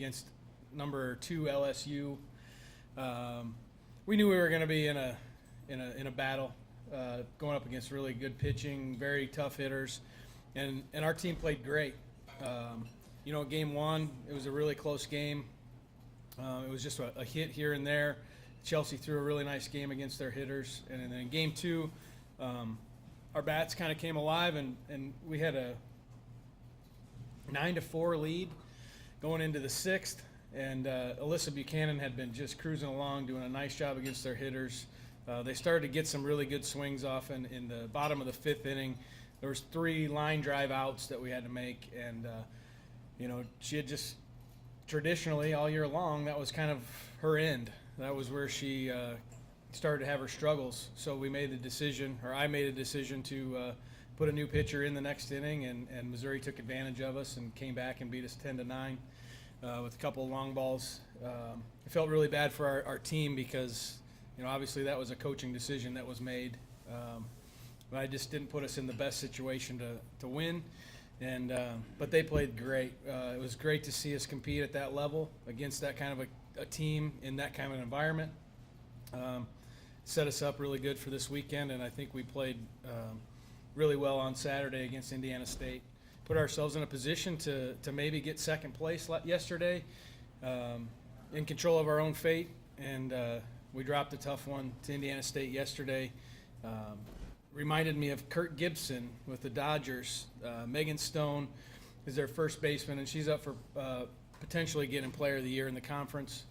against number 2 LSU. We knew we were going to be in a battle, going up against really good pitching, very tough hitters, and our team played great. Game 1, it was a really close game. It was just a hit here and there. Chelsea threw a really nice game against their hitters, and then in Game 2, our bats kind of came alive, and we had a 9-4 lead going into the 6th. And Alyssa Buchanan had been just cruising along, doing a nice job against their hitters. They started to get some really good swings off in the bottom of the 5th inning. There was 3 line drive outs that we had to make, and she had just traditionally all year long, that was kind of her end. That was where she started to have her struggles. So we made the decision, or I made a decision to put a new pitcher in the next inning, and Missouri took advantage of us and came back and beat us 10-9. With a couple of long balls. It felt really bad for our team because, obviously that was a coaching decision that was made. But I just didn't put us in the best situation to win. But they played great. It was great to see us compete at that level against that kind of a team in that kind of an environment. Set us up really good for this weekend, and I think we played really well on Saturday against Indiana State. Put ourselves in a position to maybe get second place yesterday, in control of our own fate, and we dropped a tough one to Indiana State yesterday. Reminded me of Kurt Gibson with the Dodgers. Megan Stone is their first baseman, and she's up for potentially getting Player of the Year in the conference.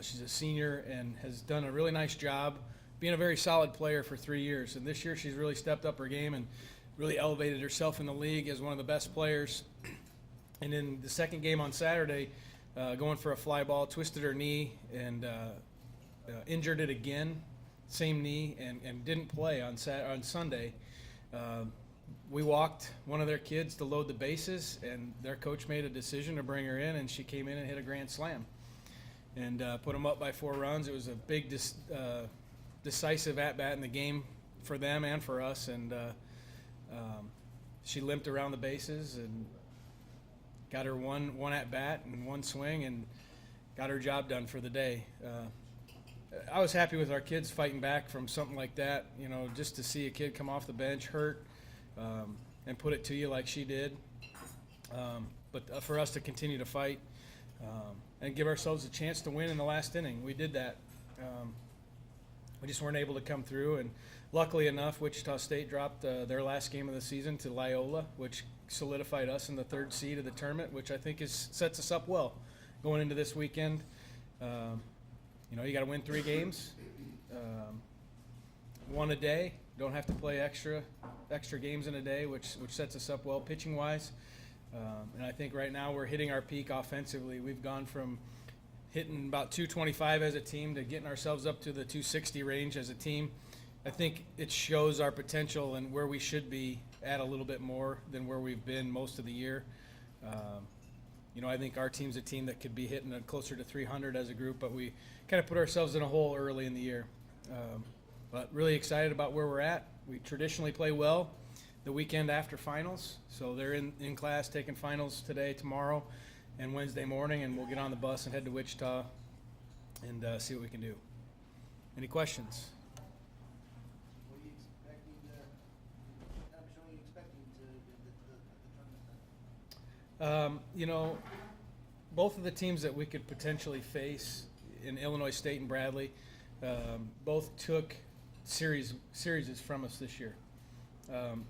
She's a senior and has done a really nice job being a very solid player for 3 years, and this year she's really stepped up her game and really elevated herself in the league as one of the best players. And in the second game on Saturday, going for a fly ball, twisted her knee and injured it again, same knee, and didn't play on Sunday. We walked one of their kids to load the bases, and their coach made a decision to bring her in, and she came in and hit a grand slam and put them up by 4 runs. It was a big, decisive at-bat in the game for them and for us, and she limped around the bases and got her one at bat and one swing and got her job done for the day. I was happy with our kids fighting back from something like that, just to see a kid come off the bench hurt and put it to you like she did. But for us to continue to fight and give ourselves a chance to win in the last inning, we did that. We just weren't able to come through, and luckily enough, Wichita State dropped their last game of the season to Loyola, which solidified us in the 3rd seed of the tournament, which I think sets us up well going into this weekend. You got to win 3 games, 1 a day. Don't have to play extra games in a day, which sets us up well pitching wise. And I think right now we're hitting our peak offensively. We've gone from hitting about 225 as a team to getting ourselves up to the 260 range as a team. I think it shows our potential and where we should be at a little bit more than where we've been most of the year. I think our team's a team that could be hitting closer to 300 as a group, but we kind of put ourselves in a hole early in the year. But really excited about where we're at. We traditionally play well the weekend after finals, so they're in class taking finals today, tomorrow, and Wednesday morning, and we'll get on the bus and head to Wichita and see what we can do. Any questions? What are you expecting how much are you expecting to the tournament? Both of the teams that we could potentially face in Illinois State and Bradley both took series from us this year.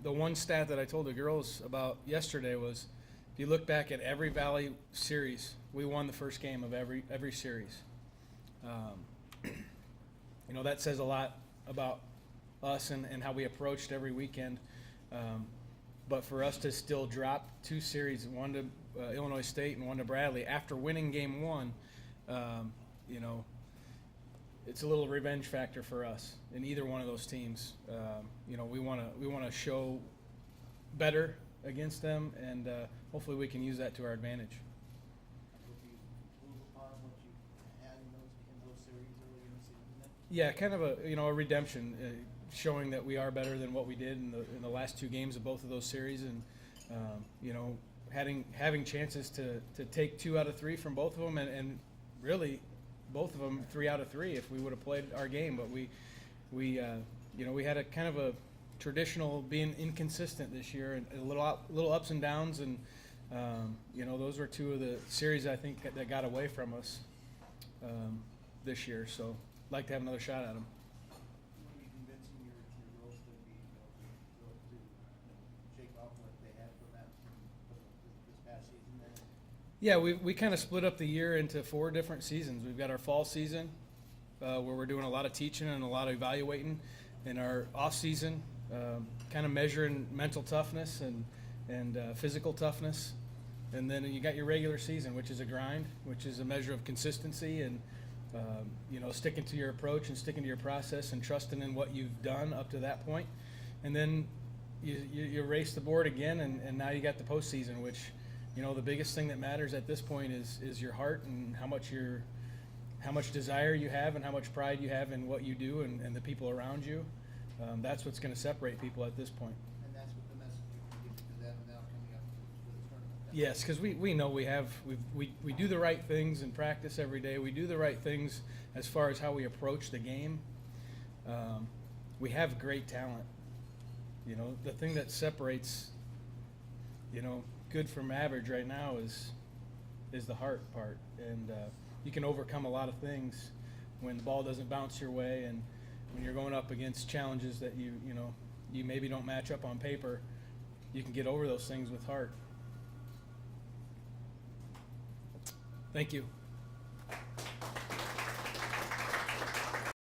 The one stat that I told the girls about yesterday was, if you look back at every Valley series, we won the first game of every series. That says a lot about us and how we approached every weekend. But for us to still drop 2 series, one to Illinois State and one to Bradley after winning game 1, it's a little revenge factor for us in either one of those teams. We want to show better against them, and hopefully we can use that to our advantage. Will you move upon what you had in those series earlier in the season then? Yeah, kind of a redemption, showing that we are better than what we did in the last 2 games of both of those series, and having chances to take 2 out of 3 from both of them, and really both of them 3 out of 3 if we would have played our game. But we had a kind of a traditional being inconsistent this year, and a little ups and downs, and those were 2 of the series I think that got away from us this year. So I'd like to have another shot at them. Were you convincing your girls to shake off what they had from this past season then? Yeah, we kind of split up the year into 4 different seasons. We've got our fall season where we're doing a lot of teaching and a lot of evaluating, and our off season kind of measuring mental toughness and physical toughness, and then you got your regular season, which is a grind, which is a measure of consistency and sticking to your approach and sticking to your process and trusting in what you've done up to that point, and then you race the board again, and now you got the postseason, which the biggest thing that matters at this point is your heart and how much desire you have and how much pride you have in what you do and the people around you. That's what's going to separate people at this point. And that's what the message you can give to them now coming up to the tournament. Yes, because we know we do the right things in practice every day. We do the right things as far as how we approach the game. We have great talent. The thing that separates, good from average right now is the heart part, and you can overcome a lot of things when the ball doesn't bounce your way, and when you're going up against challenges that you maybe don't match up on paper. You can get over those things with heart. Thank you.